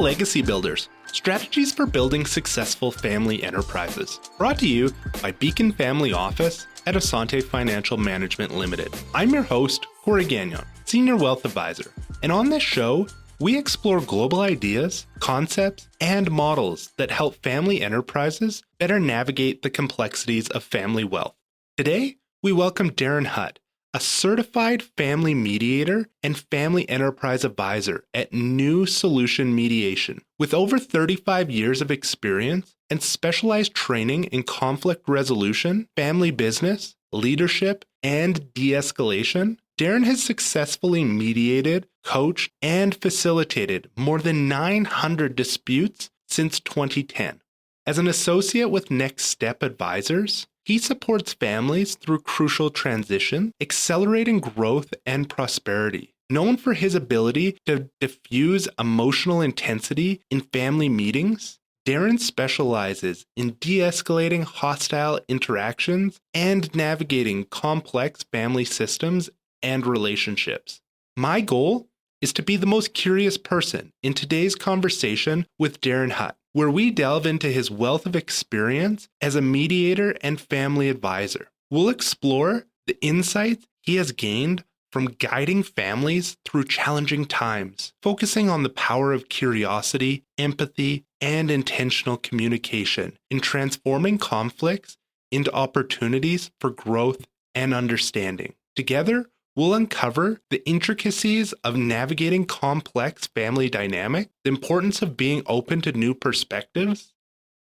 Legacy Builders, strategies for building successful family enterprises. Brought to you by Beacon Family Office at Asante Financial Management Limited. I'm your host, Corey Gagnon, Senior Wealth Advisor. And on this show, we explore global ideas, concepts, and models that help family enterprises better navigate the complexities of family wealth. Today, we welcome Darrin Hotte, a certified family mediator and family enterprise advisor at new Solution Mediation. With over 35 years of experience and specialized training in conflict resolution, family business, leadership, and de-escalation, Darrin has successfully mediated, coached, and facilitated more than 900 disputes since 2010. As an associate with Next Step Advisors, he supports families through crucial transition, accelerating growth and prosperity. Known for his ability to diffuse emotional intensity in family meetings, Darrin specializes in de-escalating hostile interactions and navigating complex family systems and relationships. My goal is to be the most curious person in today's conversation with Darrin Hotte, where we delve into his wealth of experience as a mediator and family advisor. We'll explore the insights he has gained from guiding families through challenging times, focusing on the power of curiosity, empathy, and intentional communication in transforming conflicts into opportunities for growth and understanding. Together, we'll uncover the intricacies of navigating complex family dynamics, the importance of being open to new perspectives,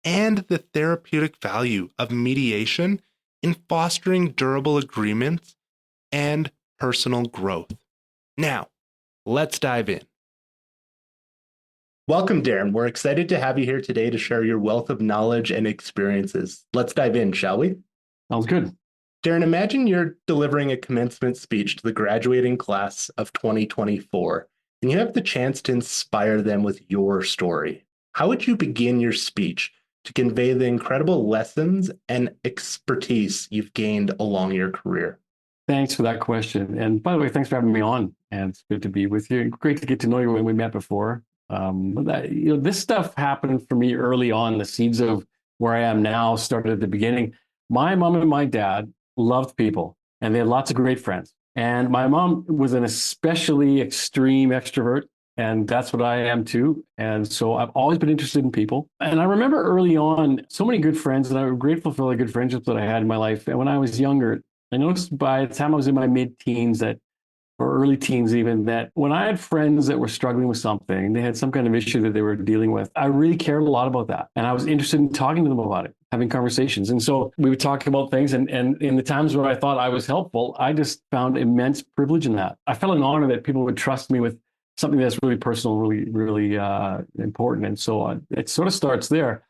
and the therapeutic value of mediation in fostering durable agreements and personal growth. Now, let's dive in. Welcome, Darrin. We're excited to have you here today to share your wealth of knowledge and experiences. Let's dive in, shall we? Sounds good. Darrin, imagine you're delivering a commencement speech to the graduating class of 2024, and you have the chance to inspire them with your story. How would you begin your speech to convey the incredible lessons and expertise you've gained along your career? Thanks for that question. And by the way, thanks for having me on. And it's good to be with you. Great to get to know you when we met before. This stuff happened for me early on. The seeds of where I am now started at the beginning. My mom and my dad loved people, and they had lots of great friends. And my mom was an especially extreme extrovert, and that's what I am too. And so I've always been interested in people. And I remember early on, so many good friends, and I'm grateful for all the good friendships that I had in my life. And when I was younger, I noticed by the time I was in my mid-teens or early teens even, that when I had friends that were struggling with something, they had some kind of issue that they were dealing with, I really cared a lot about that. And I was interested in talking to them about it, having conversations. And so we would talk about things. And in the times where I thought I was helpful, I just found immense privilege in that. I felt an honor that people would trust me with something that's really personal, really important. And so it sort of starts there.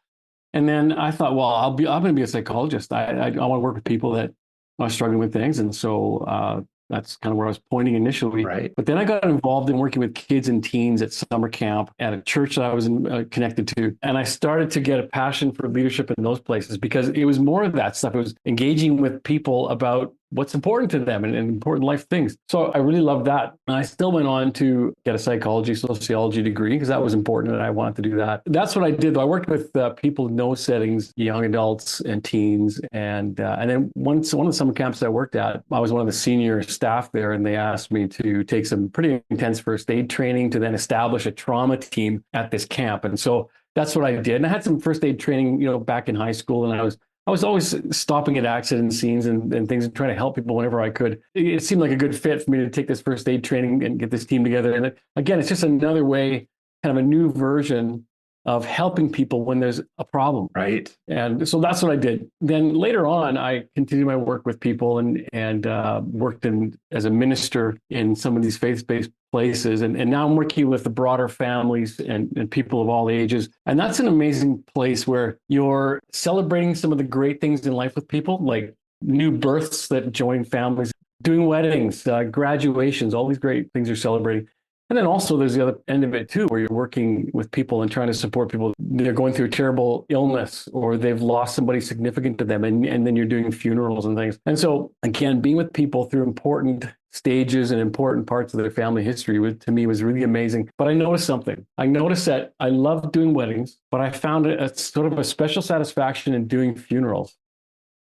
And then I thought, well, I'm going to be a psychologist. I want to work with people that are struggling with things. And so that's kind of where I was pointing initially. Right. But then I got involved in working with kids and teens at summer camp at a church that I was connected to. And I started to get a passion for leadership in those places because it was more of that stuff. It was engaging with people about what's important to them and important life things. So I really loved that. And I still went on to get a sociology degree because that was important and I wanted to do that. That's what I did, though. I worked with people in those settings, young adults and teens. And then one of the summer camps I worked at, I was one of the senior staff there, and they asked me to take some pretty intense first aid training to then establish a trauma team at this camp. And so that's what I did. And I had some first aid training, back in high school, and I was always stopping at accident scenes and things and trying to help people whenever I could. It seemed like a good fit for me to take this first aid training and get this team together. And again, it's just another way, kind of a new version of helping people when there's a problem. Right. And so that's what I did. Then later on, I continued my work with people and worked as a minister in some of these faith-based places. And now I'm working with the broader families and people of all ages. And that's an amazing place where you're celebrating some of the great things in life with people, like new births that join families, doing weddings, graduations, all these great things you're celebrating. And then also there's the other end of it too, where you're working with people and trying to support people. They're going through a terrible illness or they've lost somebody significant to them. And then you're doing funerals and things. And so again, being with people through important stages and important parts of their family history to me was really amazing. But I noticed something. I noticed that I loved doing weddings, but I found a sort of a special satisfaction in doing funerals.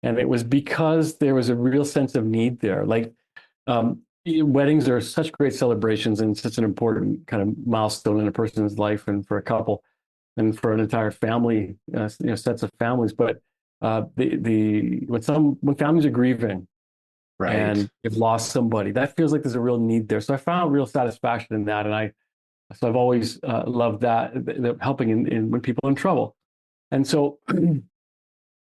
And it was because there was a real sense of need there. Like weddings are such great celebrations and such an important kind of milestone in a person's life and for a couple and for an entire family, sets of families. But when families are grieving, Right. and they've lost somebody, that feels like there's a real need there. So I found real satisfaction in that, and I've always loved that helping in when people are in trouble. And so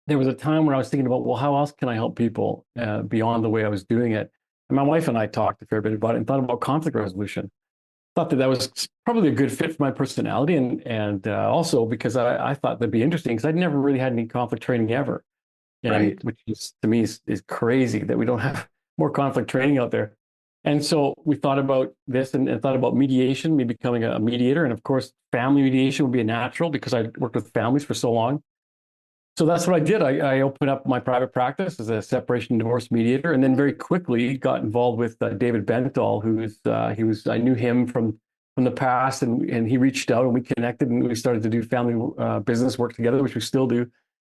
there was a time where I was thinking about, well, how else can I help people beyond the way I was doing it? And my wife and I talked a fair bit about it and thought about conflict resolution. Thought that was probably a good fit for my personality, and also because I thought that'd be interesting because I'd never really had any conflict training ever. And which is, to me, is crazy that we don't have more conflict training out there. And so we thought about this and thought about mediation, me becoming a mediator. And of course, family mediation would be a natural because I worked with families for so long. So that's what I did. I opened up my private practice as a separation and divorce mediator, and then very quickly got involved with David Bentall, I knew him from the past, and he reached out and we connected and we started to do family business work together, which we still do.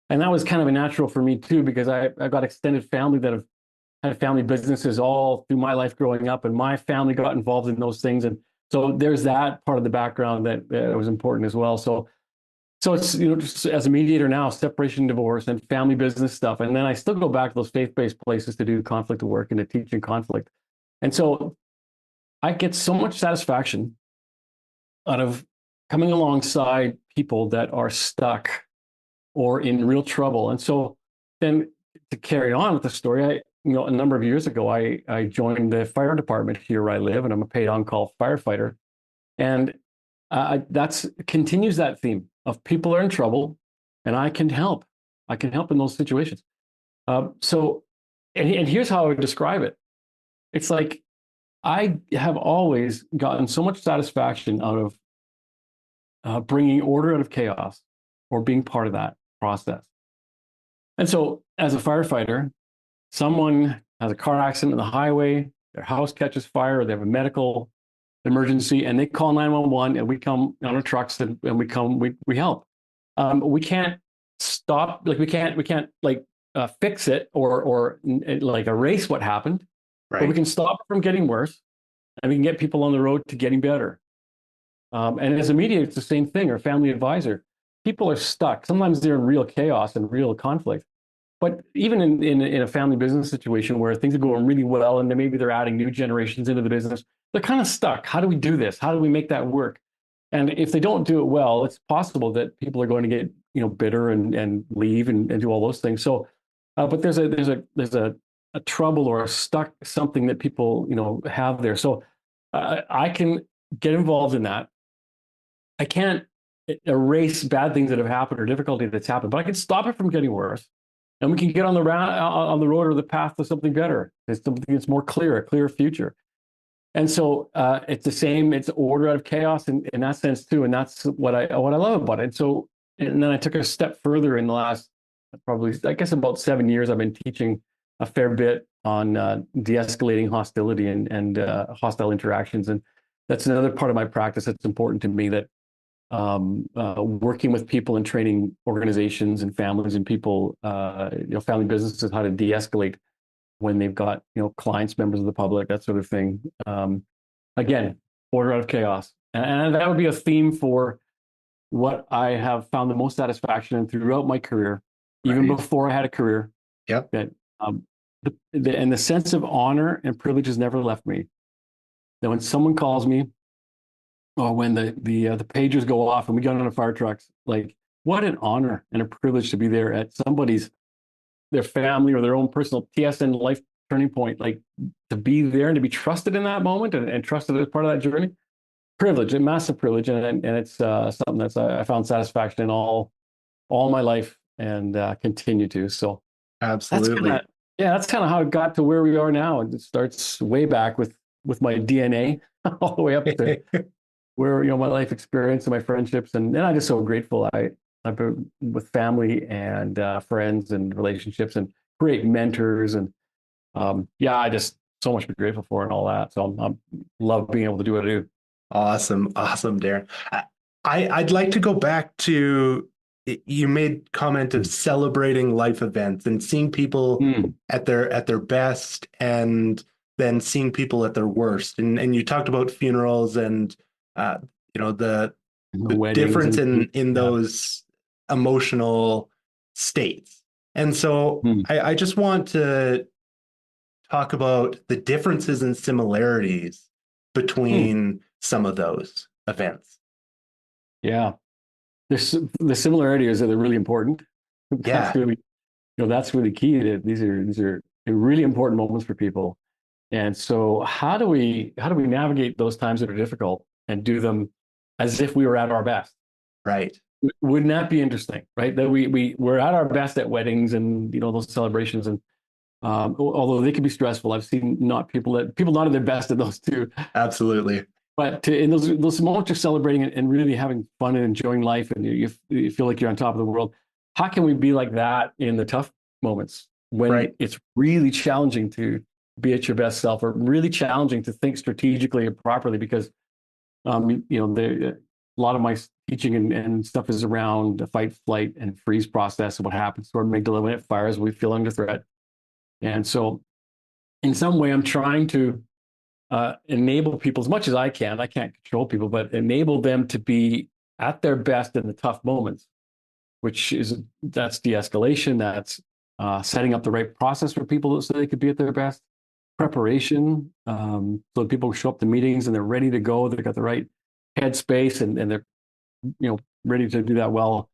And that was kind of a natural for me too, because I've got extended family that have had family businesses all through my life growing up, and my family got involved in those things. And so there's that part of the background that was important as well. So it's, just as a mediator now, separation, divorce, and family business stuff. And then I still go back to those faith-based places to do conflict work and to teach in conflict. And so I get so much satisfaction out of coming alongside people that are stuck or in real trouble. And so then to carry on with the story, a number of years ago, I joined the fire department here where I live, and I'm a paid on-call firefighter. And that's continues that theme of people are in trouble, and I can help. I can help in those situations. And here's how I would describe it. It's like I have always gotten so much satisfaction out of bringing order out of chaos or being part of that process. And so as a firefighter, someone has a car accident on the highway, their house catches fire, or they have a medical emergency, and they call 911, and we come on our trucks and we help. We can't stop, like we can't fix it or like erase what happened, but we can stop it from getting worse, and we can get people on the road to getting better. And as a mediator, it's the same thing, or family advisor. People are stuck. Sometimes they're in real chaos and real conflict. But even in a family business situation where things are going really well and maybe they're adding new generations into the business, they're kind of stuck. How do we do this? How do we make that work? And if they don't do it well, it's possible that people are going to get bitter and leave and do all those things. So, but there's a trouble or a stuck something that people have there. So I can get involved in that. I can't erase bad things that have happened or difficulty that's happened, but I can stop it from getting worse. And we can get on the road or the path to something better. It's something that's more clear, a clearer future. And so it's the same. It's order out of chaos in that sense too. And that's what I love about it. And then I took a step further in the last probably, I guess, about 7 years. I've been teaching a fair bit on de-escalating hostility and hostile interactions. And that's another part of my practice that's important to me, that working with people and training organizations and families and people, family businesses, how to de-escalate when they've got, clients, members of the public, that sort of thing. Again, order out of chaos. And that would be a theme for what I have found the most satisfaction in throughout my career, even before I had a career. Yep. That, and the sense of honor and privilege has never left me. That when someone calls me, or when the pagers go off and we get on the fire trucks, like, what an honor and a privilege to be there at their family or their own personal TSN life turning point, like to be there and to be trusted in that moment and trusted as part of that journey. Privilege, a massive privilege. And it's something that's I found satisfaction in all my life and continue to. So absolutely. That's kind of how it got to where we are now. And it starts way back with my DNA all the way up to where, my life experience and my friendships. And I'm just so grateful. I've been with family and friends and relationships and great mentors. And I just so much to be grateful for and all that. So I'm love being able to do what I do. Awesome, Darren. I'd like to go back to you made comment of celebrating life events and seeing people Mm. at their best, and then seeing people at their worst. And you talked about funerals and uh, the Weddings difference and in yeah. those emotional states. And so Mm. I just want to talk about the differences and similarities Mm. between some of those events. Yeah. There's the similarity is that they're really important. That's Yeah, really, that's really key. That these are really important moments for people. And so how do we navigate those times that are difficult and do them as if we were at our best? right. Wouldn't that be interesting, right? That we're at our best at weddings and those celebrations, and although they can be stressful, I've seen not people not at their best at those too. Absolutely. But in those moments you're celebrating and really having fun and enjoying life, and you feel like you're on top of the world. How can we be like that in the tough moments when Right. it's really challenging to be at your best self, or really challenging to think strategically and properly? Because a lot of my teaching and stuff is around the fight, flight, and freeze process, and what happens to our amygdala when it fires, we feel under threat. And so, in some way, I'm trying to enable people as much as I can. I can't control people, but enable them to be at their best in the tough moments, that's de-escalation. That's setting up the right process for people so they could be at their best. Preparation, so that people show up to meetings and they're ready to go. They've got the right headspace and they're ready to do that well.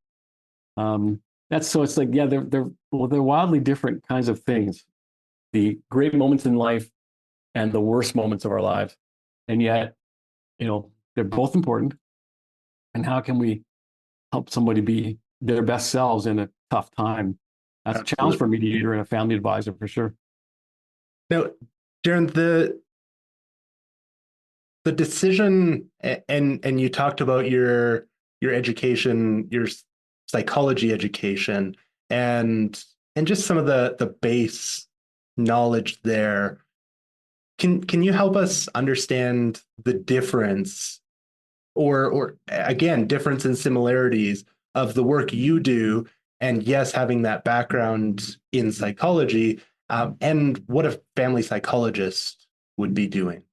That's so it's like yeah, they're wildly different kinds of things. The great moments in life and the worst moments of our lives, and yet they're both important. And how can we help somebody be their best selves in a tough time? That's a challenge for a Absolutely. mediator and a family advisor for sure. Now, Darren, the decision, and you talked about your education, your psychology education, and just some of the base knowledge there. Can you help us understand the difference, or again, difference and similarities of the work you do, and yes, having that background in psychology, and what a family psychologist would be doing?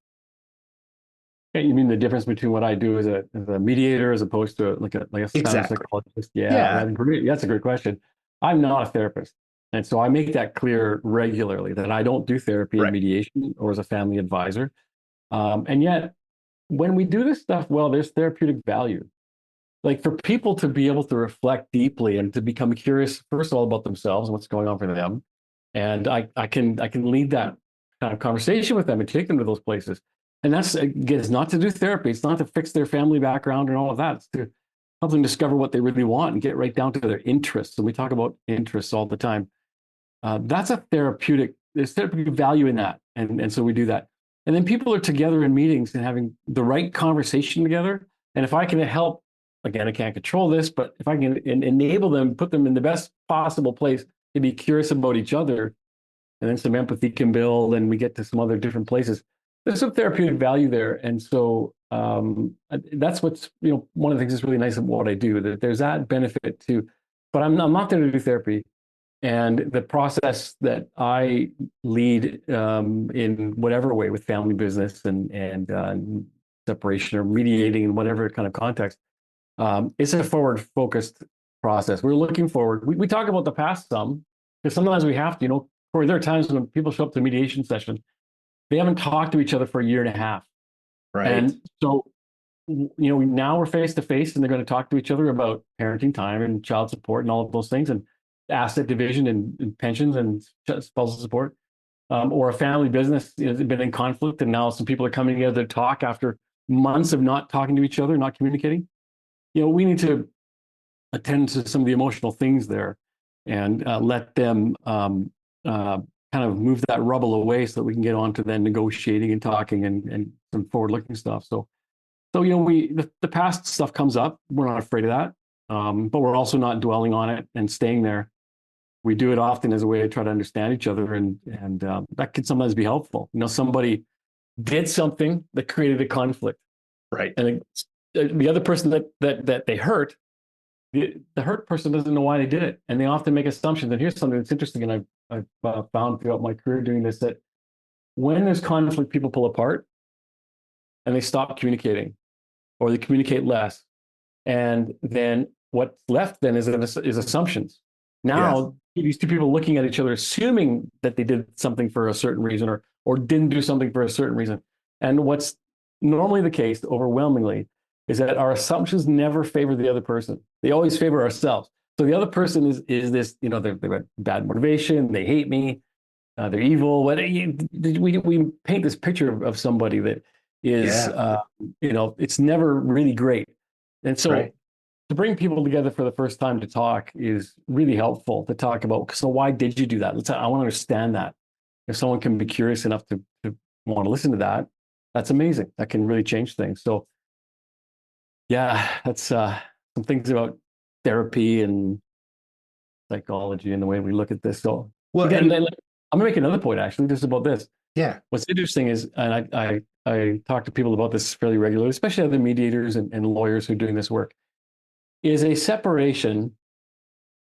You mean the difference between what I do as a mediator as opposed to like a family Exactly. psychologist? Yeah, Yeah. that's a great question. I'm not a therapist, and so I make that clear regularly that I don't do therapy and Right. mediation or as a family advisor. And yet, when we do this stuff well, there's therapeutic value. Like for people to be able to reflect deeply and to become curious, first of all, about themselves and what's going on for them, and I can lead that kind of conversation with them and take them to those places. And that's again, it's not to do therapy. It's not to fix their family background and all of that. It's to help them discover what they really want and get right down to their interests. And we talk about interests all the time. That's a therapeutic. There's therapeutic value in that, and so we do that. And then people are together in meetings and having the right conversation together. And if I can help, again, I can't control this, but if I can enable them, put them in the best possible place to be curious about each other, and then some empathy can build, and we get to some other different places. There's some therapeutic value there, and so that's what's one of the things that's really nice about what I do. That there's that benefit too, but I'm not there to do therapy. And the process that I lead in whatever way with family business and separation or mediating in whatever kind of context, it's a forward focused process. We're looking forward. We talk about the past some because sometimes we have to. Or there are times when people show up to a mediation session, they haven't talked to each other for a year and a half, Right. and so now we're face to face, and they're going to talk to each other about parenting time and child support and all of those things, and asset division and pensions and spousal support, or a family business has been in conflict, and now some people are coming together to talk after months of not talking to each other, not communicating. We need to attend to some of the emotional things there and let them kind of move that rubble away so that we can get on to then negotiating and talking and some forward-looking stuff. So the past stuff comes up. We're not afraid of that, but we're also not dwelling on it and staying there. we do it often as a way to try to understand each other, and that can sometimes be helpful. Somebody did something that created a conflict, Right. and the other person that they hurt, the hurt person doesn't know why they did it, and they often make assumptions. And here's something that's interesting, and I've found throughout my career doing this, that when there's conflict, people pull apart and they stop communicating, or they communicate less, and then what's left then is assumptions. Now, yes, these two people looking at each other, assuming that they did something for a certain reason, or didn't do something for a certain reason. And what's normally the case, overwhelmingly, is that our assumptions never favor the other person. They always favor ourselves. So the other person is this, they've got bad motivation, they hate me, they're evil. We paint this picture of somebody that is, it's never really great. And so to bring people together for the first time to talk is really helpful, to talk about, so why did you do that? I want to understand that. If someone can be curious enough to want to listen to that, that's amazing. That can really change things. So yeah, that's some things about therapy and psychology and the way we look at this. So again, I'm gonna make another point actually, just about this. Yeah. What's interesting is, and I talk to people about this fairly regularly, especially other mediators and lawyers who are doing this work. Is a separation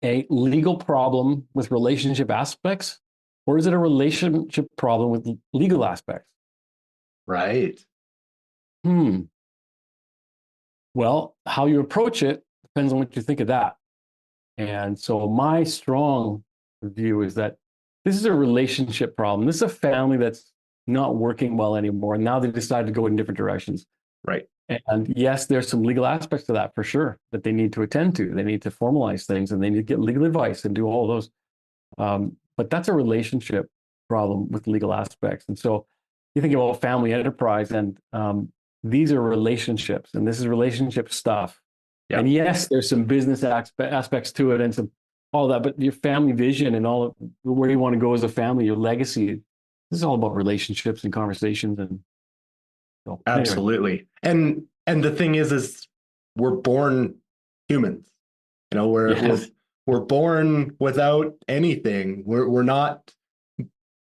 a legal problem with relationship aspects, or is it a relationship problem with legal aspects? Right. Well, how you approach it depends on what you think of that. And so my strong view is that this is a relationship problem. This is a family that's not working well anymore. Now they decide to go in different directions. Right. And yes, there's some legal aspects to that for sure that they need to attend to. They need to formalize things, and they need to get legal advice and do all those. But that's a relationship problem with legal aspects. And so you think about family enterprise, and these are relationships, and this is relationship stuff. Yep. And yes, there's some business aspects to it and some all that, but your family vision and all of where you want to go as a family, your legacy, this is all about relationships and conversations. And so, absolutely. Anyway. And the thing is we're born humans. We're born without anything. We're not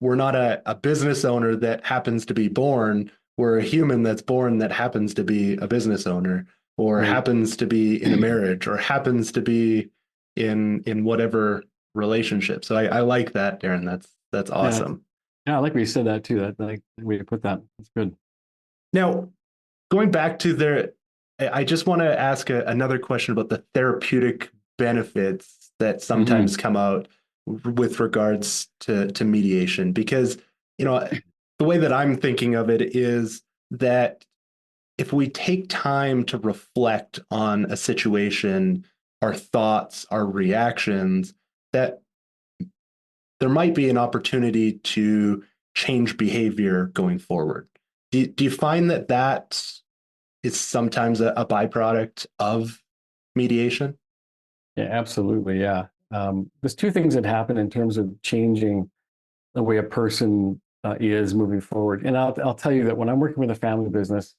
a business owner that happens to be born. We're a human that's born that happens to be a business owner, or happens to be in a marriage, or happens to be in whatever relationship. So I like that, Darrin. That's awesome. Yeah, I like when you said that too. That's like the way to put that. That's good. Now, going back to I just want to ask another question about the therapeutic benefits that sometimes come out with regards to mediation, because the way that I'm thinking of it is that if we take time to reflect on a situation, our thoughts, our reactions, that there might be an opportunity to change behavior going forward. Do you find that is sometimes a byproduct of mediation? Yeah, absolutely. Yeah. There's two things that happen in terms of changing the way a person is moving forward. And I'll tell you that when I'm working with a family business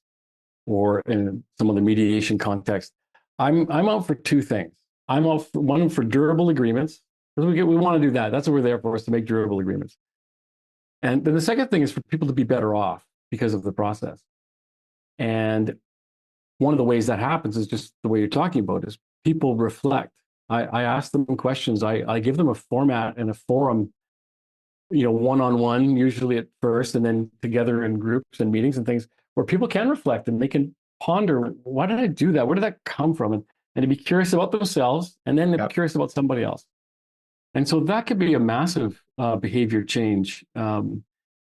or in some other mediation context, I'm out for two things. I'm out for, one, for durable agreements, because we want to do that. That's what we're there for, is to make durable agreements. And then the second thing is for people to be better off because of the process. And one of the ways that happens is just the way you're talking about, is people reflect. I ask them questions. I give them a format and a forum, one-on-one, usually at first, and then together in groups and meetings and things, where people can reflect and they can ponder, why did I do that? Where did that come from? And to be curious about themselves, and then be curious about somebody else. And so that could be a massive behavior change. And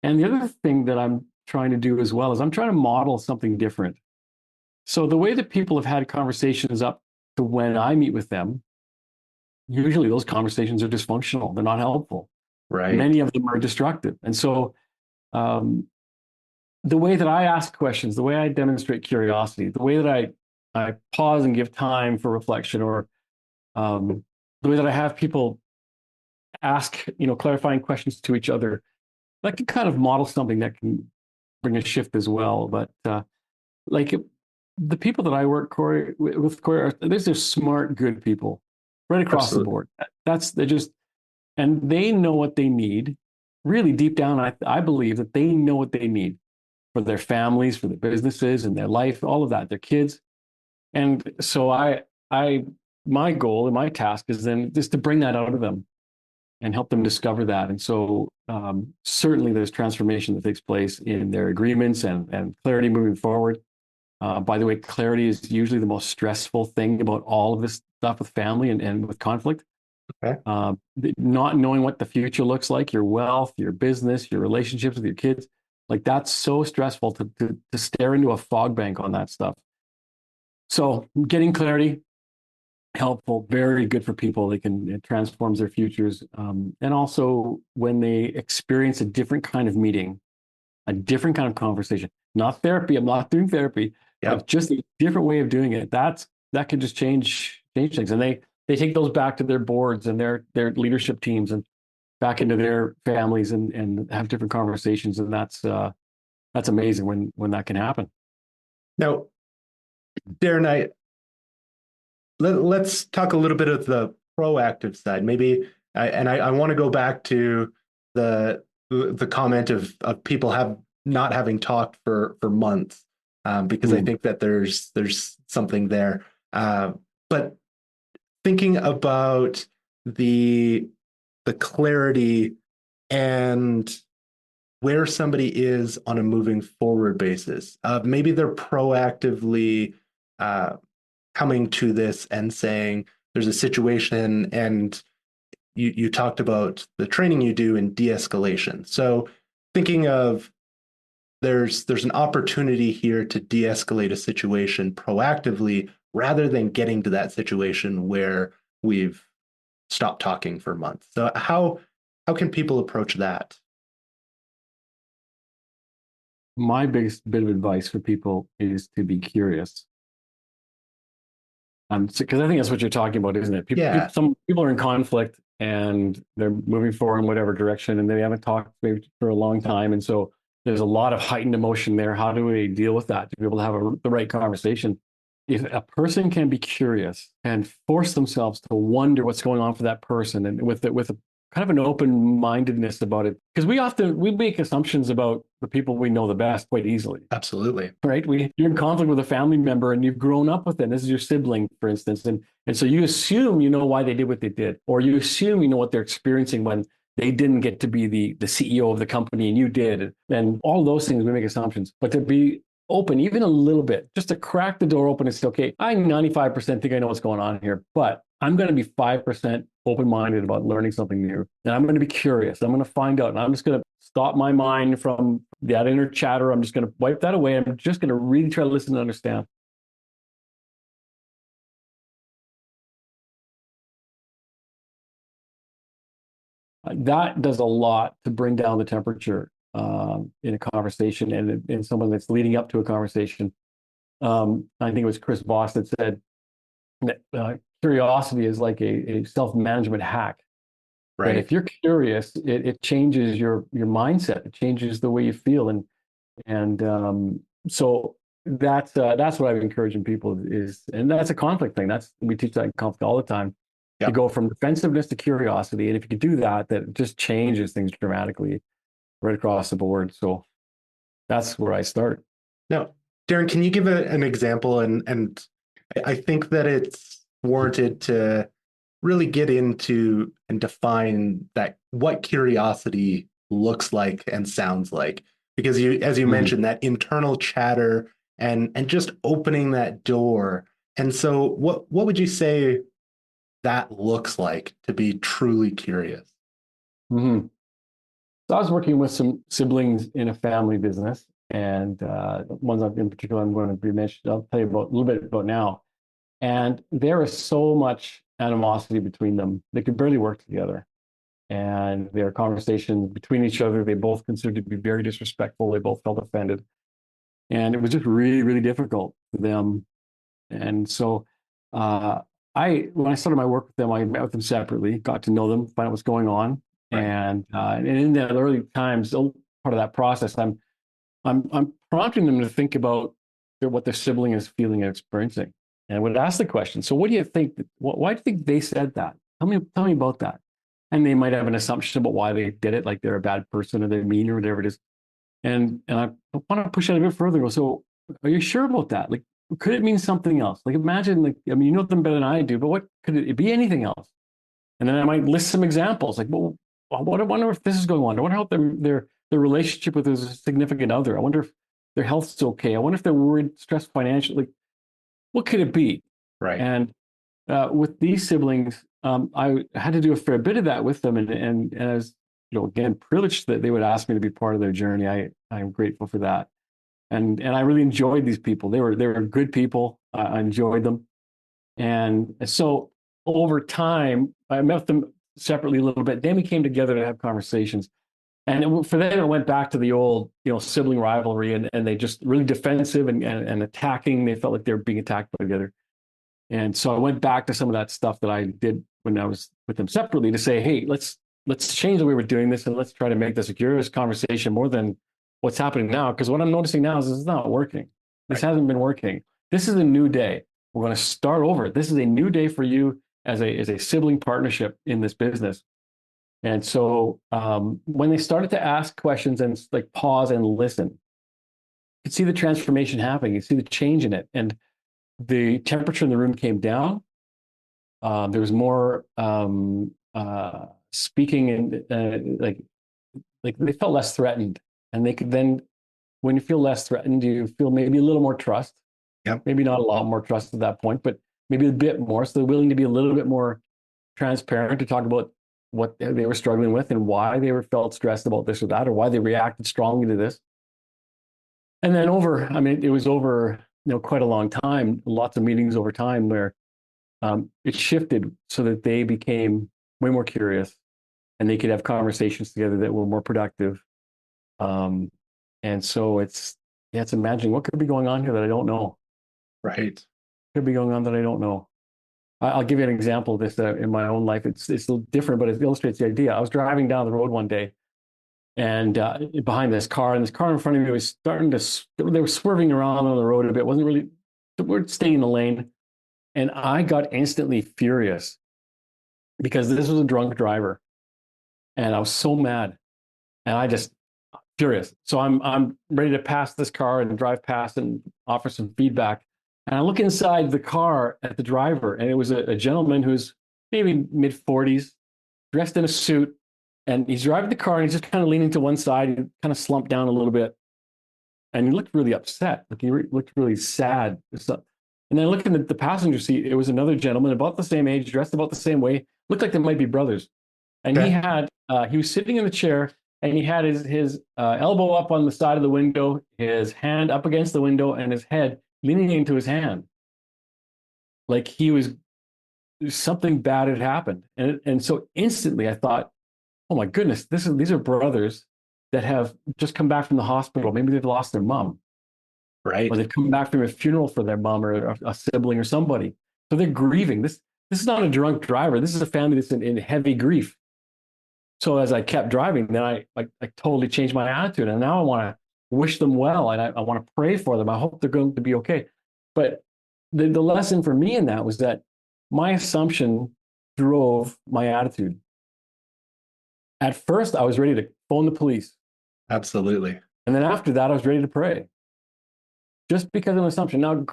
the other thing that I'm trying to do as well is I'm trying to model something different. So the way that people have had conversations up to when I meet with them, usually those conversations are dysfunctional. They're not helpful. Right. Many of them are destructive. And so the way that I ask questions, the way I demonstrate curiosity, the way that I pause and give time for reflection, or the way that I have people ask, clarifying questions to each other, that can kind of model something that can bring a shift as well. But like the people that I work with, Corey, they're smart, good people right across the board. They're just And they know what they need. Really deep down, I believe that they know what they need for their families, for their businesses and their life, all of that, their kids. And so my goal and my task is then just to bring that out of them and help them discover that. And so certainly there's transformation that takes place in their agreements and clarity moving forward. By the way, clarity is usually the most stressful thing about all of this stuff with family and with conflict. Okay. Not knowing what the future looks like, your wealth, your business, your relationships with your kids, like that's so stressful to stare into a fog bank on that stuff. So getting clarity, helpful, very good for people. It transforms their futures. And also when they experience a different kind of meeting, a different kind of conversation, not therapy. I'm not doing therapy, but just a different way of doing it. That can just change things. And they take those back to their boards and their leadership teams and back into their families and have different conversations. And that's amazing when that can happen. Now, Darrin, let's talk a little bit of the proactive side. Maybe, I want to go back to the comment of people not having talked for months, because I think that there's something there. But thinking about the clarity and where somebody is on a moving forward basis, maybe they're proactively coming to this and saying there's a situation, and you talked about the training you do in de-escalation. So thinking of there's an opportunity here to de-escalate a situation proactively rather than getting to that situation where we've stopped talking for months. So how can people approach that? My biggest bit of advice for people is to be curious. Because I think that's what you're talking about, isn't it? Some people are in conflict and they're moving forward in whatever direction, and they haven't talked maybe for a long time. And so there's a lot of heightened emotion there. How do we deal with that to be able to have the right conversation? If a person can be curious and force themselves to wonder what's going on for that person, and with a kind of an open-mindedness about it, because we make assumptions about the people we know the best quite easily. Absolutely. Right? You're in conflict with a family member and you've grown up with them. This is your sibling, for instance. And so you assume you know why they did what they did, or you assume you know what they're experiencing when they didn't get to be the CEO of the company and you did. And all those things, we make assumptions. But to be open, even a little bit, just to crack the door open and say, okay, I 95% think I know what's going on here, but I'm going to be 5% open-minded about learning something new. And I'm going to be curious. I'm going to find out. And I'm just going to stop my mind from that inner chatter. I'm just going to wipe that away. I'm just going to really try to listen and understand. That does a lot to bring down the temperature in a conversation and in someone that's leading up to a conversation. I think it was Chris Voss that said that curiosity is like a self-management hack. Right. That if you're curious, it changes your mindset. It changes the way you feel, and so that's what I've encouraging people is, and that's a conflict thing. We teach that in conflict all the time. Yep. To go from defensiveness to curiosity, and if you can do that, that just changes things dramatically right across the board. So that's where I start. Now, Darrin, can you give an example? And I think that it's warranted to really get into and define that what curiosity looks like and sounds like, because as you mentioned, that internal chatter and just opening that door. And so what would you say that looks like to be truly curious? Mm-hmm. So I was working with some siblings in a family business, and ones in particular I'm going to be mentioned. I'll tell you a little bit about now. And there is so much animosity between them; they could barely work together. And their conversations between each other, they both considered to be very disrespectful. They both felt offended, and it was just really, really difficult for them. And so, when I started my work with them, I met with them separately, got to know them, find out what's going on. Right. And in the early times, part of that process, I'm prompting them to think about what their sibling is feeling and experiencing, and I would ask the question: so, what do you think? Why do you think they said that? Tell me about that. and they might have an assumption about why they did it, like they're a bad person or they're mean or whatever it is. And I want to push it a bit further. Go, so are you sure about that? Like, could it mean something else? Like, imagine, like, I mean, you know them better than I do, but what could it be? Anything else? And then I might list some examples, like, well, what I wonder if this is going on. I wonder how their relationship with a significant other. I wonder if their health's okay. I wonder if they're worried, stressed financially. Like, what could it be? Right. And with these siblings, I had to do a fair bit of that with them, and as you know, again, privileged that they would ask me to be part of their journey. I'm grateful for that, and I really enjoyed these people. They were good people. I enjoyed them, and so over time, I met them separately a little bit. Then we came together to have conversations, and for them, it went back to the old, you know, sibling rivalry, and they just really defensive and attacking. They felt like they were being attacked by the other. And so I went back to some of that stuff that I did when I was with them separately to say, hey, let's change the way we're doing this, and let's try to make this a curious conversation more than what's happening now. Because what I'm noticing now is this is not working. This hasn't been working. This is a new day. We're going to start over. This is a new day for you as a sibling partnership in this business. And so when they started to ask questions and like pause and listen, you could see the transformation happening. You see the change in it. And the temperature in the room came down. There was more speaking, and like they felt less threatened, and they could then, when you feel less threatened, you feel maybe a little more trust. Yep. Maybe not a lot more trust at that point, but maybe a bit more. So they're willing to be a little bit more transparent to talk about what they were struggling with and why they were felt stressed about this or that, or why they reacted strongly to this. And then it was over, you know, quite a long time, lots of meetings over time where it shifted so that they became way more curious and they could have conversations together that were more productive. And so it's imagining what could be going on here that I don't know. Right. Could be going on that I don't know. I'll give you an example of this in my own life. It's a little different, but it illustrates the idea. I was driving down the road one day, and behind this car, and this car in front of me was starting to, they were swerving around on the road a bit. Wasn't really, we're staying in the lane. And I got instantly furious because this was a drunk driver. And I was so mad. And I just, furious. So I'm ready to pass this car and drive past and offer some feedback. And I look inside the car at the driver, and it was a gentleman who's maybe mid-40s, dressed in a suit, and he's driving the car, and he's just kind of leaning to one side and kind of slumped down a little bit. And he looked really upset. Like he looked really sad. And then looking at the passenger seat, it was another gentleman about the same age, dressed about the same way, looked like they might be brothers. And Okay. he was sitting in the chair, and he had his elbow up on the side of the window, his hand up against the window, and his head leaning into his hand. Like something bad had happened. And so instantly I thought, oh my goodness, these are brothers that have just come back from the hospital. Maybe they've lost their mom, Right. or they've come back from a funeral for their mom or a sibling or somebody. So they're grieving. This is not a drunk driver. This is a family that's in heavy grief. So as I kept driving, then I totally changed my attitude, and now I want to wish them well, and I want to pray for them. I hope they're going to be okay. But the lesson for me in that was that my assumption drove my attitude. At first, I was ready to phone the police, Absolutely. and then after that, I was ready to pray, just because of an assumption. Now,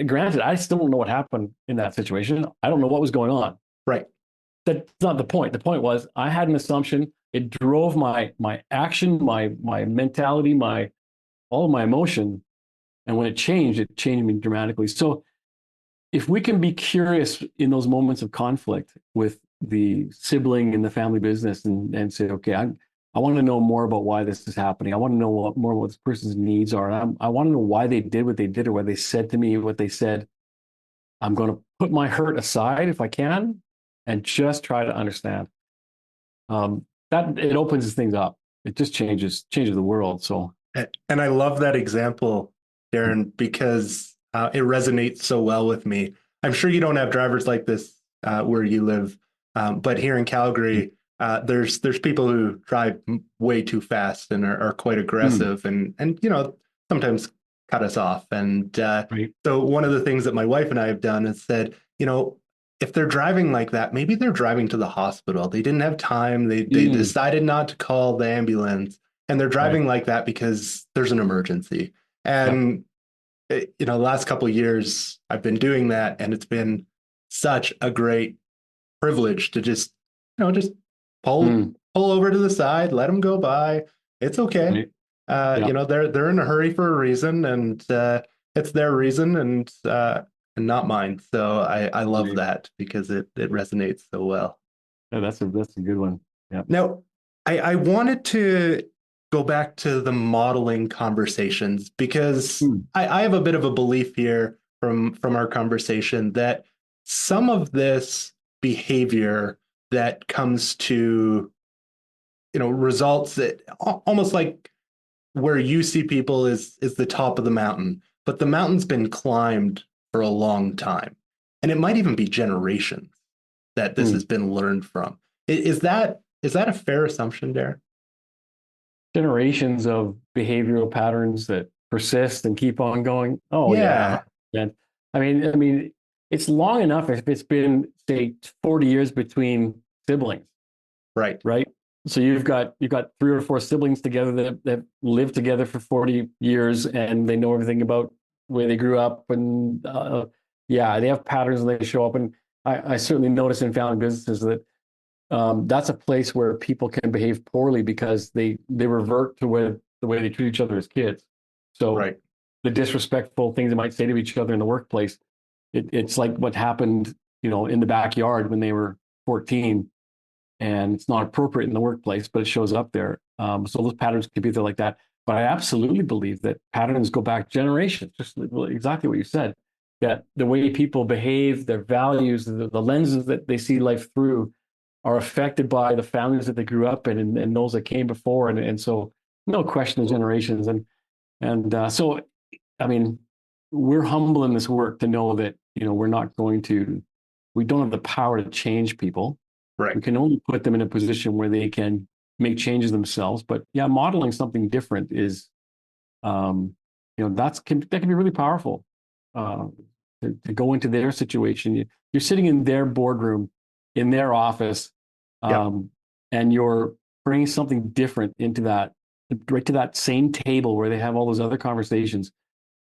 granted, I still don't know what happened in that situation. I don't know what was going on. Right. That's not the point. The point was I had an assumption. It drove my action, my mentality, all of my emotion. And when it changed me dramatically. So if we can be curious in those moments of conflict with the sibling in the family business and say, okay, I want to know more about why this is happening. I want to know more what this person's needs are. And I want to know why they did what they did, or why they said to me what they said. I'm going to put my hurt aside if I can, and just try to understand. That it opens things up. It just changes the world. So, And I love that example, Darrin, because it resonates so well with me. I'm sure you don't have drivers like this where you live, but here in Calgary, there's people who drive way too fast and are quite aggressive, and sometimes cut us off. And right. so one of the things that my wife and I have done is said, if they're driving like that, maybe they're driving to the hospital. They didn't have time. They Mm, decided not to call the ambulance, and they're right. driving like that because there's an emergency. Yep. And the last couple of years I've been doing that, and it's been such a great privilege to just pull Mm, pull over to the side, let them go by. It's okay. right. Yep. They're in a hurry for a reason, and it's their reason, and not mine. So I love Right. that because it resonates so well. Yeah, that's a good one. Yeah. Now, I wanted to go back to the modeling conversations because Mm, I have a bit of a belief here from our conversation that some of this behavior that comes to results that almost like where you see people is the top of the mountain, but the mountain's been climbed for a long time, and it might even be generations that this has mm. been learned from. Is that a fair assumption, Darren? Generations of behavioral patterns that persist and keep on going. Oh yeah, Yeah, 100%. I mean, it's long enough if it's been say 40 years between siblings, right. right? So you've got three or four siblings together that live together for 40 years and they know everything about where they grew up and yeah, they have patterns and they show up. And I certainly notice in family businesses that that's a place where people can behave poorly because they revert to the way they treat each other as kids. So Right. the disrespectful things they might say to each other in the workplace, it's like what happened, in the backyard when they were 14, and it's not appropriate in the workplace, but it shows up there. So those patterns can be there like that. But I absolutely believe that patterns go back generations, just exactly what you said, that the way people behave, their values, the lenses that they see life through are affected by the families that they grew up in and those that came before. And so no question of generations. And so, I mean, we're humble in this work to know that, we don't have the power to change people. Right. We can only put them in a position where they can make changes themselves. But yeah, modeling something different is, that can be really powerful. Uh, to go into their situation, you're sitting in their boardroom, in their office, Yep. and you're bringing something different into that, right to that same table where they have all those other conversations.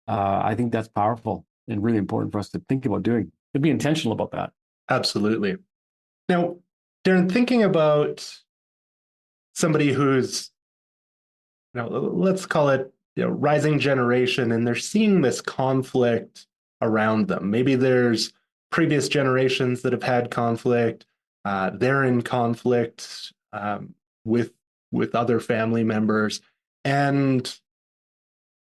I think that's powerful and really important for us to think about doing. To be intentional about that. Absolutely. Now, Darren, thinking about somebody who's, let's call it, rising generation, and they're seeing this conflict around them. Maybe there's previous generations that have had conflict. They're in conflict with other family members, and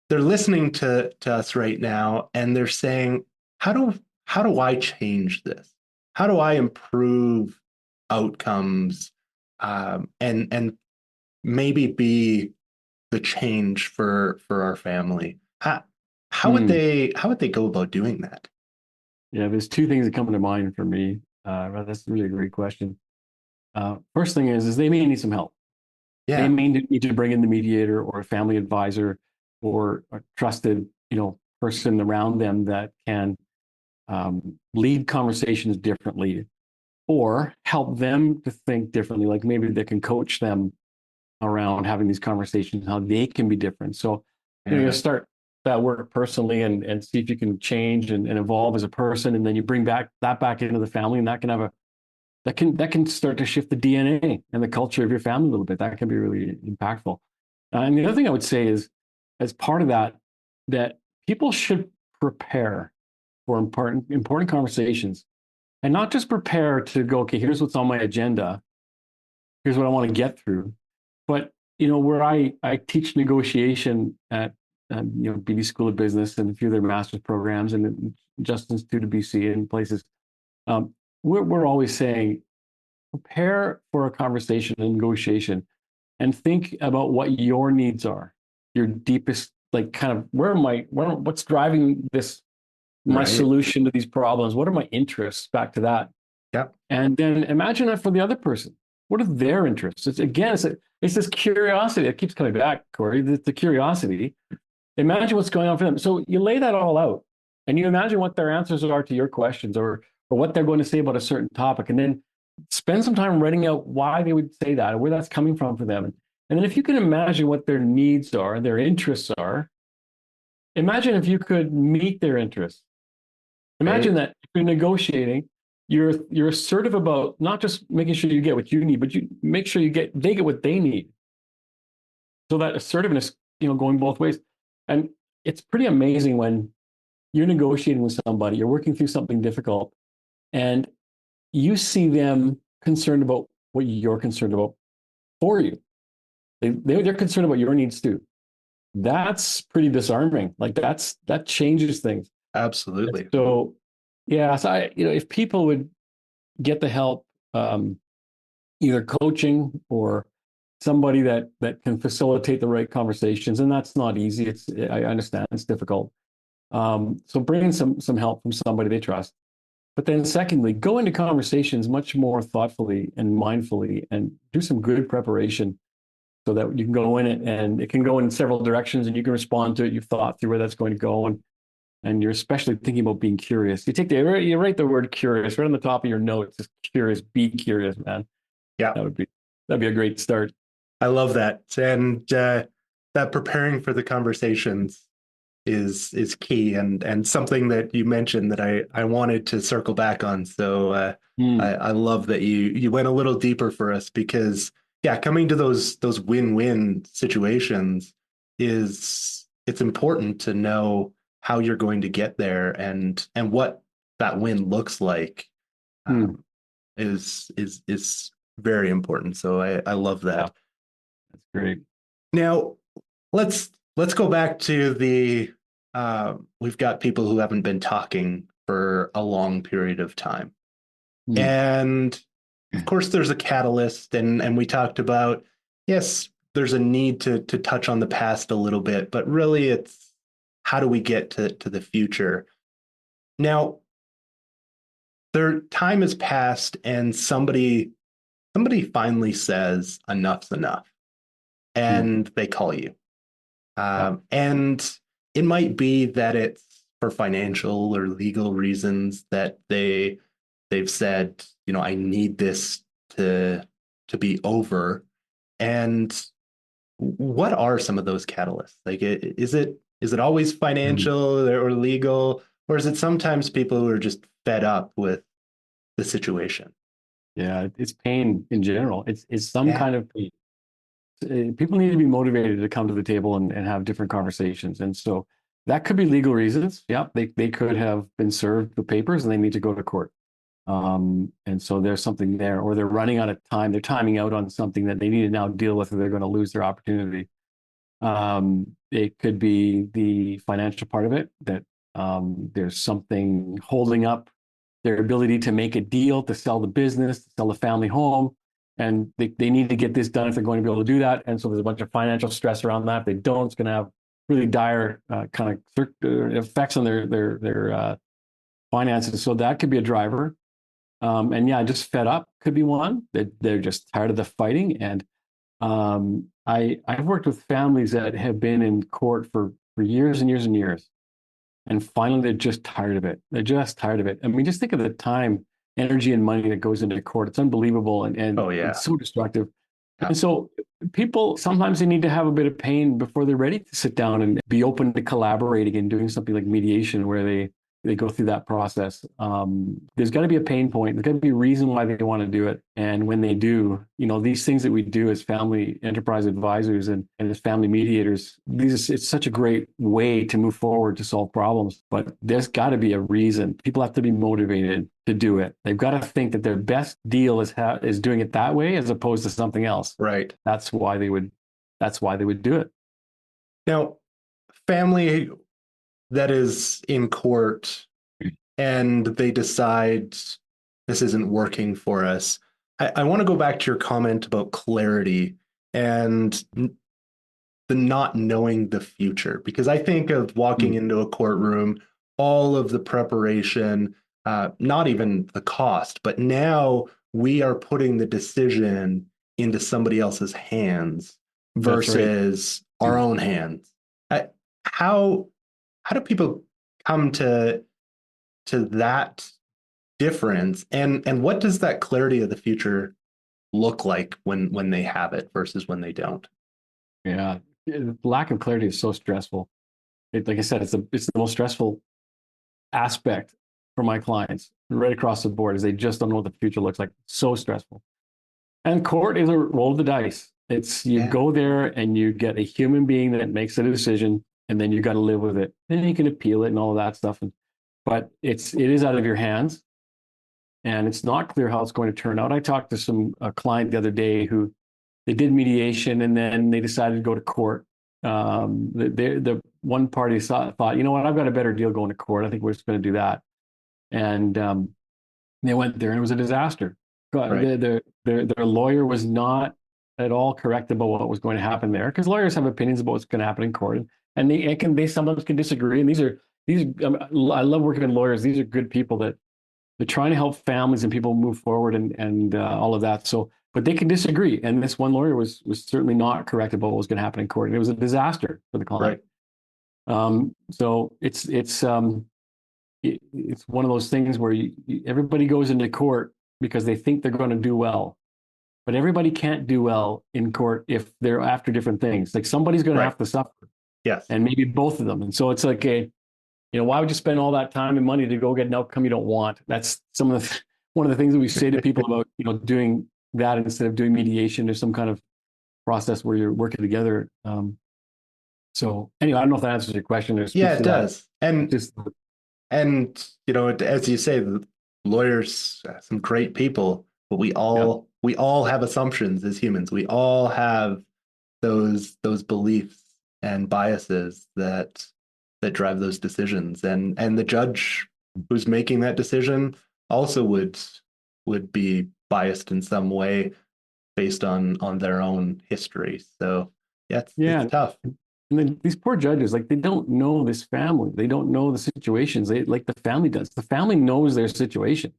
they're listening to us right now, and they're saying, how do I change this? How do I improve outcomes, and maybe be the change for our family? Hmm. How would they go about doing that? Yeah, there's two things that come to mind for me. That's really a great question. First thing is they may need some help. They Yeah, may need to bring in the mediator or a family advisor or a trusted, person around them that can lead conversations differently or help them to think differently. Like maybe they can coach them around having these conversations, how they can be different. So, you yeah, start that work personally and see if you can change and evolve as a person. And then you bring that back into the family and that can have that can start to shift the DNA and the culture of your family a little bit. That can be really impactful. And the other thing I would say is, as part of that, that people should prepare for important conversations and not just prepare to go, okay, here's what's on my agenda, here's what I want to get through. But where I teach negotiation at BD School of Business and a few of their master's programs and the Just Institute of BC and places, um, we're always saying prepare for a conversation and negotiation and think about what your needs are, your deepest, like kind of what's driving this, my right. solution to these problems, what are my interests, back to that. Yeah, And then imagine that for the other person. What are their interests? It's this curiosity that keeps coming back, Corey, the curiosity. Imagine what's going on for them. So you lay that all out and you imagine what their answers are to your questions, or or what they're going to say about a certain topic, and then spend some time writing out why they would say that or where that's coming from for them. And then if you can imagine what their needs are, their interests are, imagine if you could meet their interests. Imagine Right. that if you're negotiating, you're assertive about not just making sure you get what you need, but you make sure they get what they need. So that assertiveness, going both ways. And it's pretty amazing when you're negotiating with somebody, you're working through something difficult, and you see them concerned about what you're concerned about for you. They're concerned about your needs too. That's pretty disarming. Like that changes things. Absolutely. So yeah, so if people would get the help, either coaching or somebody that can facilitate the right conversations, and that's not easy. I understand it's difficult. So bring in some help from somebody they trust. But then secondly, go into conversations much more thoughtfully and mindfully and do some good preparation so that you can go in it and it can go in several directions and you can respond to it. You've thought through where that's going to go. And you're especially thinking about being curious. You write the word curious right on the top of your notes. Just curious, be curious, man. Yeah. That'd be a great start. I love that. And that preparing for the conversations is key and something that you mentioned that I wanted to circle back on. So I love that you went a little deeper for us because yeah, coming to those win-win situations it's important to know how you're going to get there and what that win looks like is very important. So I love that. Yeah, that's great. Now let's go back to the we've got people who haven't been talking for a long period of time. And of course there's a catalyst and we talked about, yes, there's a need to touch on the past a little bit, but really it's how do we get to the future? Now, their time has passed and somebody finally says enough's enough and they call you. And it might be that it's for financial or legal reasons that they've said, I need this to be over. And what are some of those catalysts? Like, is it always financial or legal, or is it sometimes people who are just fed up with the situation? Yeah, it's pain in general. It's some kind of pain. People need to be motivated to come to the table and have different conversations. And so that could be legal reasons. Yeah, they could have been served the papers and they need to go to court. And so there's something there, or they're running out of time. They're timing out on something that they need to now deal with, or they're going to lose their opportunity. It could be the financial part of it, that there's something holding up their ability to make a deal, to sell the business, to sell the family home. And they need to get this done if they're going to be able to do that. And so there's a bunch of financial stress around that. If they don't, it's going to have really dire kind of effects on their finances. So that could be a driver. And yeah, just fed up could be one. They're just tired of the fighting. And I've worked with families that have been in court for years and years and years. And finally, they're just tired of it. They're just tired of it. I mean, just think of the time, energy, and money that goes into court. It's unbelievable and Oh yeah. it's so destructive. Yeah. And so people, sometimes they need to have a bit of pain before they're ready to sit down and be open to collaborating and doing something like mediation where they go through that process. There's got to be a pain point. There's got to be a reason why they want to do it. And when they do, these things that we do as family enterprise advisors and as family mediators, it's such a great way to move forward to solve problems. But there's got to be a reason. People have to be motivated to do it. They've got to think that their best deal is doing it that way as opposed to something else. Right. That's why they would do it. Now, family that is in court and they decide this isn't working for us. I want to go back to your comment about clarity and the not knowing the future, because I think of walking into a courtroom, all of the preparation, not even the cost, but now we are putting the decision into somebody else's hands versus our own hands. How do people come to that difference? And what does that clarity of the future look like when they have it versus when they don't? Yeah, lack of clarity is so stressful. Like I said, it's the most stressful aspect for my clients right across the board. Is they just don't know what the future looks like. So stressful. And court is a roll of the dice. It's you Yeah, go there and you get a human being that makes a decision, and then you got to live with it. Then you can appeal it and all of that stuff. But it is out of your hands, and it's not clear how it's going to turn out. I talked to a client the other day who they did mediation and then they decided to go to court. The one party thought, you know what, I've got a better deal going to court. I think we're just going to do that. And they went there and it was a disaster. right. Their lawyer was not at all correct about what was going to happen there because lawyers have opinions about what's going to happen in court, and they sometimes can disagree. And I love working with lawyers. These are good people that they're trying to help families and people move forward and all of that. So, but they can disagree. And this one lawyer was certainly not correct about what was going to happen in court. And it was a disaster for the client. Right. So it's one of those things where everybody goes into court because they think they're going to do well, but everybody can't do well in court if they're after different things. Like somebody's going to Right. have to suffer, Yes. and maybe both of them. And so it's like why would you spend all that time and money to go get an outcome you don't want? That's one of the things that we say to people about doing that instead of doing mediation or some kind of process where you're working together. So anyway, I don't know if that answers your question or Yeah, speaks it to that. does. And Just and as you say, the lawyers, some great people, but we yeah, all have assumptions as humans. We all have those beliefs and biases that drive those decisions. And the judge who's making that decision also would be biased in some way based on their own history. So yeah, it's yeah. tough. And then these poor judges, like they don't know this family. They don't know the situations. They like the family does. The family knows their situation.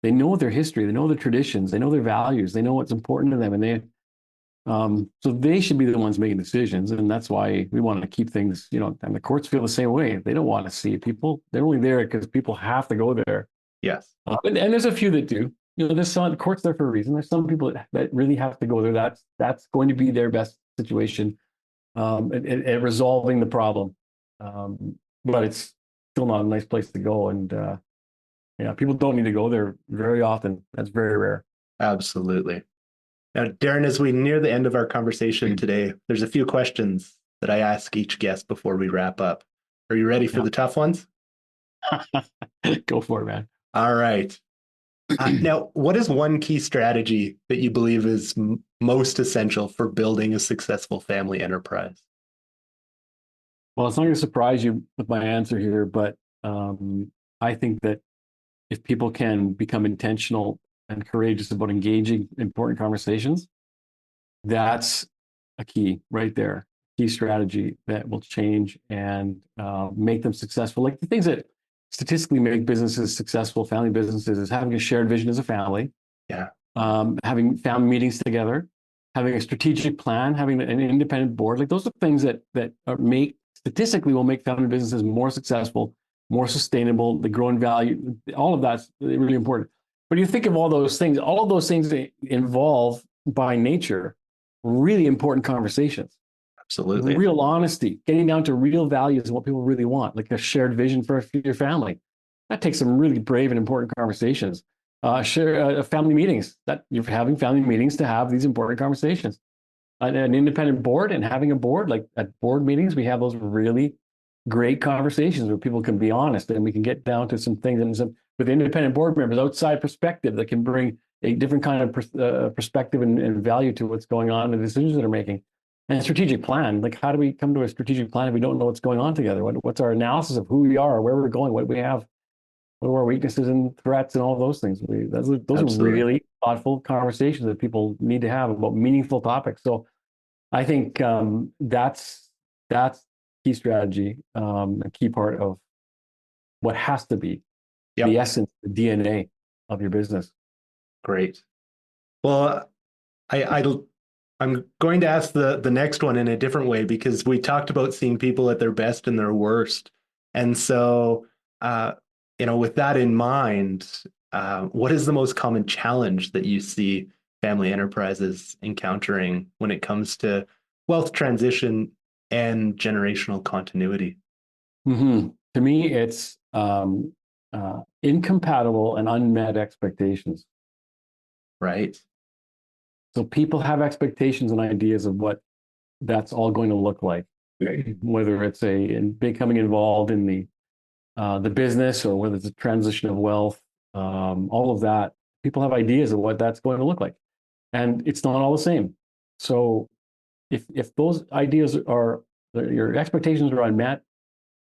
They know their history. They know their traditions. They know their values. They know what's important to them, and so they should be the ones making decisions. And that's why we want to keep things, and the courts feel the same way. They don't want to see people. They're only there because people have to go there. Yes, And there's a few that do. There's some the court's there for a reason. There's some people that really have to go there. That's going to be their best situation at resolving the problem. But it's still not a nice place to go. And people don't need to go there very often. That's very rare. absolutely. Now, Darrin, as we near the end of our conversation today, there's a few questions that I ask each guest before we wrap up. Are you ready for Yeah. the tough ones? Go for it, man. All right. Now, what is one key strategy that you believe is most essential for building a successful family enterprise? Well, it's not going to surprise you with my answer here, but I think that if people can become intentional and courageous about engaging important conversations, that's a key right there. Key strategy that will change and make them successful. Like the things that statistically make businesses successful, family businesses, is having a shared vision as a family, Yeah, having family meetings together, having a strategic plan, having an independent board. Like those are things that statistically will make family businesses more successful, more sustainable. They grow in value. All of that's really important. But you think of all of those things involve by nature really important conversations, absolutely. real honesty, getting down to real values and what people really want, like a shared vision for your family. That takes some really brave and important conversations. Share family meetings, that you're having family meetings to have these important conversations. An independent board, and having a board, like at board meetings, we have those really great conversations where people can be honest and we can get down to some things and with independent board members, outside perspective that can bring a different kind of perspective and value to what's going on and the decisions that are making. And a strategic plan, like how do we come to a strategic plan if we don't know what's going on together? What's our analysis of who we are, where we're going, what we have, what are our weaknesses and threats and all of those things? Those are Absolutely. really thoughtful conversations that people need to have about meaningful topics. So I think that's key strategy, a key part of what has to be the Yep. essence, the DNA of your business. Great. Well, I'm going to ask the next one in a different way because we talked about seeing people at their best and their worst. And so with that in mind, what is the most common challenge that you see family enterprises encountering when it comes to wealth transition and generational continuity? To me, it's incompatible and unmet expectations. Right. So people have expectations and ideas of what that's all going to look like, whether it's becoming involved in the business or whether it's a transition of wealth, all of that. People have ideas of what that's going to look like, and it's not all the same. So if those ideas are your expectations are unmet,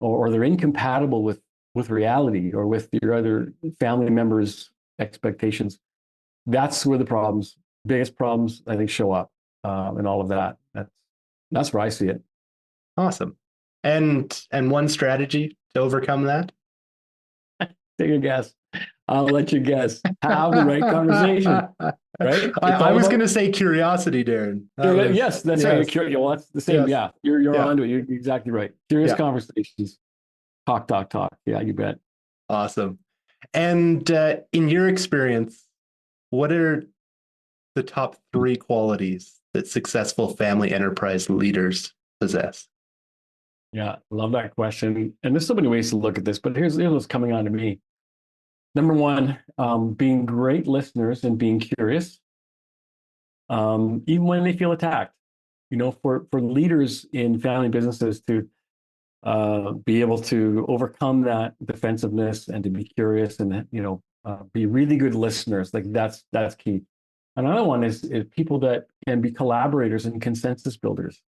or they're incompatible with reality or with your other family members' expectations, that's where the biggest problems, I think, show up, and all of that. That's where I see it. Awesome. And one strategy to overcome that? Take a guess. I'll let you guess. Have the right conversation, right? It's I all was going to about say curiosity, Darren. yes, that's right. You're Yes, curious. Well, that's the same. yes, Yeah, you're yeah, onto it. You're exactly right. Curious yeah. conversations. Talk, talk, talk. Yeah, you bet. Awesome. And in your experience, what are the top three qualities that successful family enterprise leaders possess? Yeah, love that question. And there's so many ways to look at this, but here's what's coming on to me. Number one, being great listeners and being curious, even when they feel attacked. For leaders in family businesses to be able to overcome that defensiveness and to be curious and be really good listeners, like that's key. Another one is people that can be collaborators and consensus builders.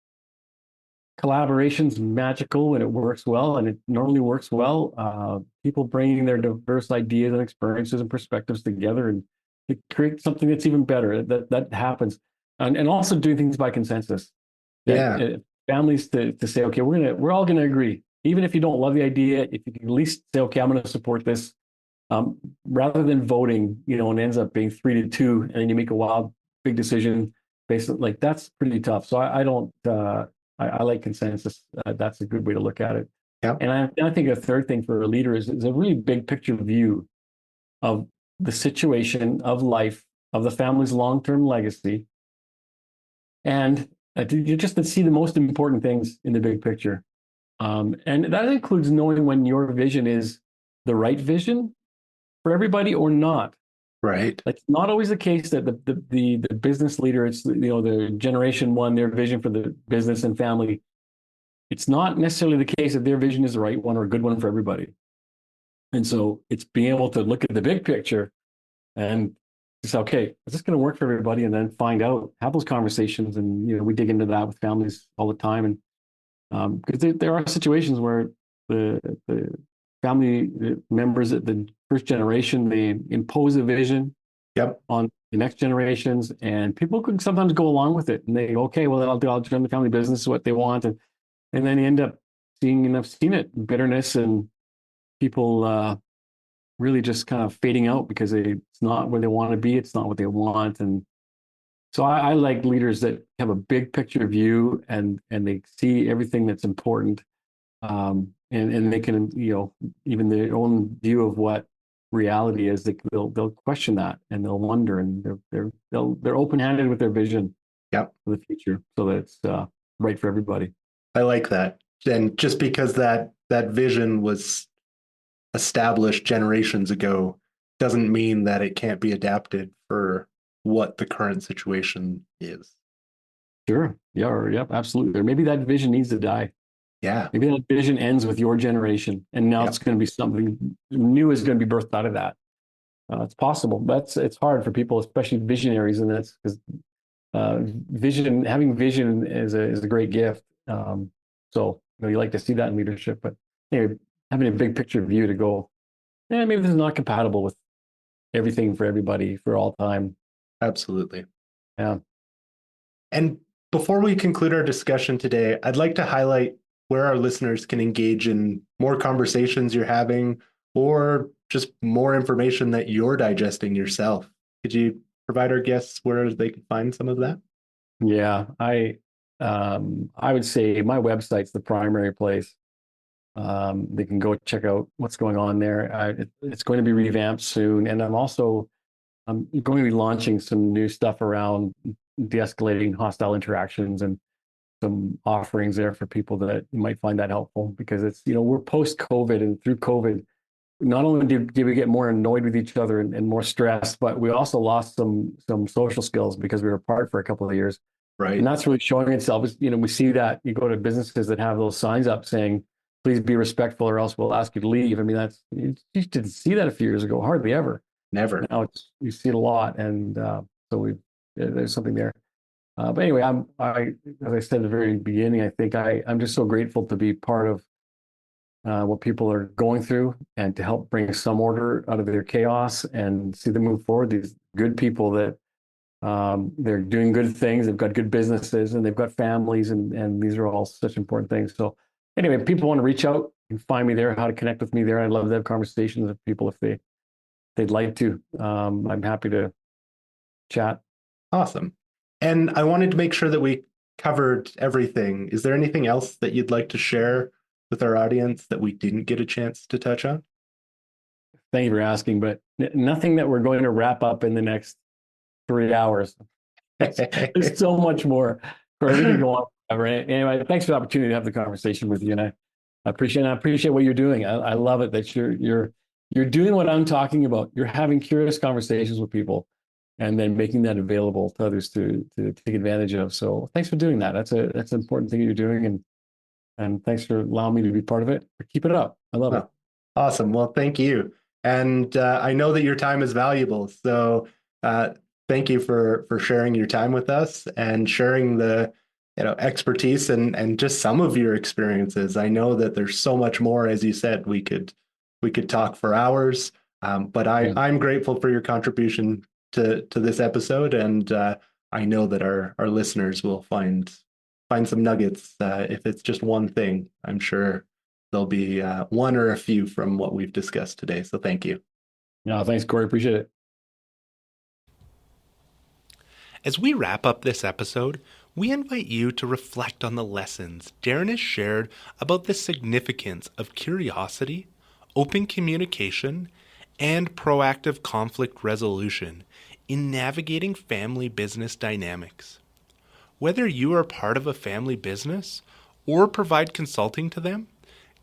Collaboration's magical when it works well, and it normally works well. People bringing their diverse ideas and experiences and perspectives together and to create something that's even better. That happens, and also doing things by consensus. That Yeah, families to say, okay, we're all gonna agree, even if you don't love the idea. If you can at least say, okay, I'm gonna support this, rather than voting, and ends up being 3-2, and then you make a wild big decision based on like that's pretty tough. So I don't. I like consensus. That's a good way to look at it. yeah, And I think a third thing for a leader is a really big picture view of the situation of life, of the family's long-term legacy, and just to see the most important things in the big picture. And that includes knowing when your vision is the right vision for everybody or not. right. Like it's not always the case that the business leader, it's the generation one, their vision for the business and family. It's not necessarily the case that their vision is the right one or a good one for everybody. And so it's being able to look at the big picture and say, okay, is this going to work for everybody? And then find out, have those conversations. And, we dig into that with families all the time. And because there are situations where the family members at the first generation, they impose a vision Yep. on the next generations, and people could sometimes go along with it. And they go, okay, well, then I'll join the family business, is what they want. And then you end up seeing, and I've seen it, bitterness and people really just kind of fading out because it's not where they want to be. It's not what they want. And so I like leaders that have a big picture view and they see everything that's important. And they can, even their own view of what reality is, they'll question that and they'll wonder and they're open-handed with their vision Yep. for the future so that it's right for everybody. I like that. And just because that vision was established generations ago doesn't mean that it can't be adapted for what the current situation is. Sure. Yeah. Yep. Absolutely. Or maybe that vision needs to die. Yeah. Maybe that vision ends with your generation, and now Yep. it's going to be something new is going to be birthed out of that. It's possible. It's hard for people, especially visionaries, and that's because having vision is a great gift. So you like to see that in leadership, but having a big picture view to go, maybe this is not compatible with everything for everybody for all time. Absolutely. Yeah. And before we conclude our discussion today, I'd like to highlight where our listeners can engage in more conversations you're having or just more information that you're digesting yourself. Could you provide our guests where they could find some of that? Yeah. I would say my website's the primary place. They can go check out what's going on there. It's going to be revamped soon, and I'm going to be launching some new stuff around de-escalating hostile interactions and some offerings there for people that might find that helpful, because it's, we're post-COVID, and through COVID, not only did we get more annoyed with each other and more stressed, but we also lost some social skills because we were apart for a couple of years. Right. And that's really showing itself. We see that you go to businesses that have those signs up saying, please be respectful or else we'll ask you to leave. I mean, you didn't see that a few years ago, hardly ever. Never. Now you see it a lot. And so there's something there. But anyway, as I said at the very beginning, I think I'm just so grateful to be part of what people are going through and to help bring some order out of their chaos and see them move forward. These good people that they're doing good things, they've got good businesses, and they've got families, and these are all such important things. So anyway, people want to reach out and find me there, how to connect with me there. I'd love to have conversations with people if they'd like to. I'm happy to chat. Awesome. And I wanted to make sure that we covered everything. Is there anything else that you'd like to share with our audience that we didn't get a chance to touch on? Thank you for asking, but nothing that we're going to wrap up in the next 3 hours. There's so much more for everything going on. Anyway, thanks for the opportunity to have the conversation with you, and I appreciate what you're doing. I love it that you're doing what I'm talking about. You're having curious conversations with people, and then making that available to others to take advantage of. So thanks for doing that. That's an important thing you're doing, and thanks for allowing me to be part of it. Keep it up. I love it. Awesome. Well, thank you. And I know that your time is valuable. So thank you for sharing your time with us and sharing the expertise and just some of your experiences. I know that there's so much more. As you said, we could talk for hours. But I'm grateful for your contribution to this episode, and I know that our listeners will find some nuggets. If it's just one thing, I'm sure there'll be one or a few from what we've discussed today. So thank you. No, thanks, Corey. Appreciate it. As we wrap up this episode, we invite you to reflect on the lessons Darrin has shared about the significance of curiosity, open communication, and proactive conflict resolution in navigating family business dynamics. Whether you are part of a family business or provide consulting to them,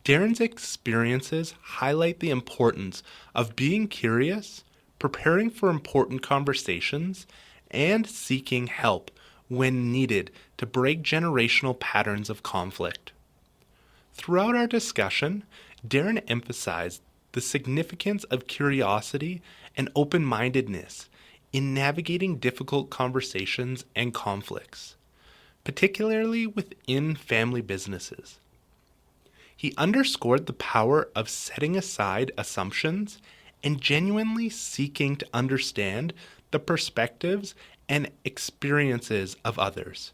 Darrin's experiences highlight the importance of being curious, preparing for important conversations, and seeking help when needed to break generational patterns of conflict. Throughout our discussion, Darrin emphasized the significance of curiosity and open-mindedness in navigating difficult conversations and conflicts, particularly within family businesses. He underscored the power of setting aside assumptions and genuinely seeking to understand the perspectives and experiences of others.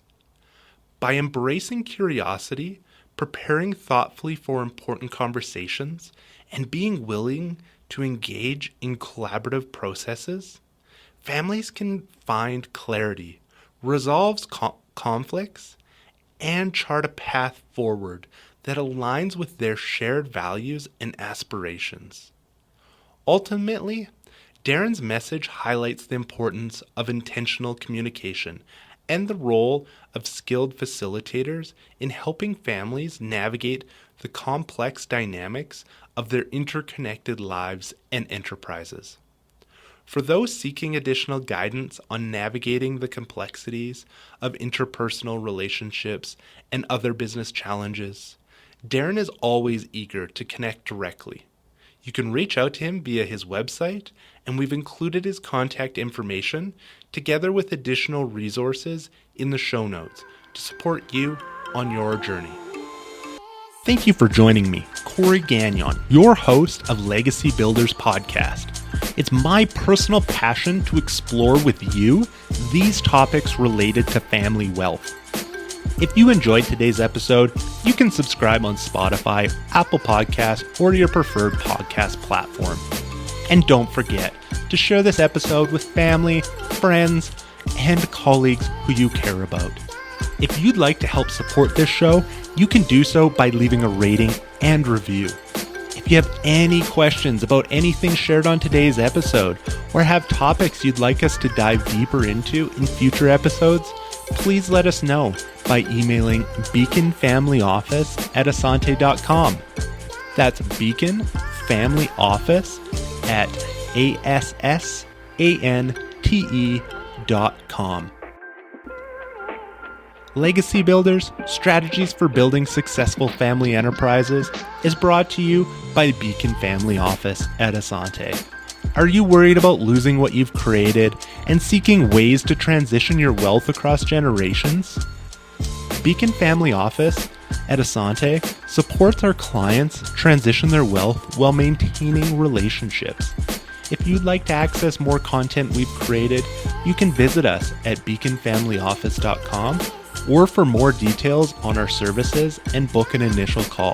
By embracing curiosity, preparing thoughtfully for important conversations, and being willing to engage in collaborative processes, families can find clarity, resolve conflicts, and chart a path forward that aligns with their shared values and aspirations. Ultimately, Darrin's message highlights the importance of intentional communication and the role of skilled facilitators in helping families navigate the complex dynamics of their interconnected lives and enterprises. For those seeking additional guidance on navigating the complexities of interpersonal relationships and other business challenges, Darrin is always eager to connect directly. You can reach out to him via his website, and we've included his contact information together with additional resources in the show notes to support you on your journey. Thank you for joining me, Corey Gagnon, your host of Legacy Builders Podcast. It's my personal passion to explore with you these topics related to family wealth. If you enjoyed today's episode, you can subscribe on Spotify, Apple Podcasts, or your preferred podcast platform. And don't forget to share this episode with family, friends, and colleagues who you care about. If you'd like to help support this show, you can do so by leaving a rating and review. If you have any questions about anything shared on today's episode, or have topics you'd like us to dive deeper into in future episodes, please let us know by emailing beaconfamilyoffice@asante.com. That's beaconfamilyoffice@ASSANTE.com. Legacy Builders, Strategies for Building Successful Family Enterprises is brought to you by Beacon Family Office at Asante. Are you worried about losing what you've created and seeking ways to transition your wealth across generations? Beacon Family Office at Asante supports our clients transition their wealth while maintaining relationships. If you'd like to access more content we've created, you can visit us at beaconfamilyoffice.com or for more details on our services and book an initial call.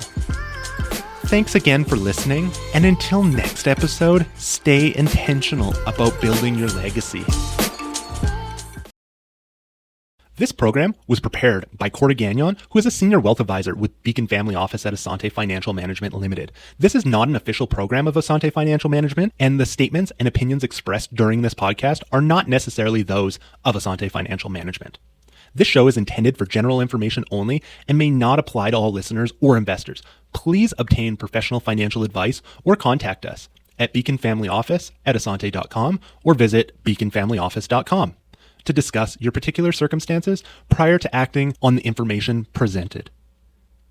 Thanks again for listening, and until next episode, stay intentional about building your legacy. This program was prepared by Corey Gagnon, who is a senior wealth advisor with Beacon Family Office at Asante Financial Management Limited. This is not an official program of Asante Financial Management, and the statements and opinions expressed during this podcast are not necessarily those of Asante Financial Management. This show is intended for general information only and may not apply to all listeners or investors. Please obtain professional financial advice or contact us at beaconfamilyoffice@asante.com or visit beaconfamilyoffice.com to discuss your particular circumstances prior to acting on the information presented.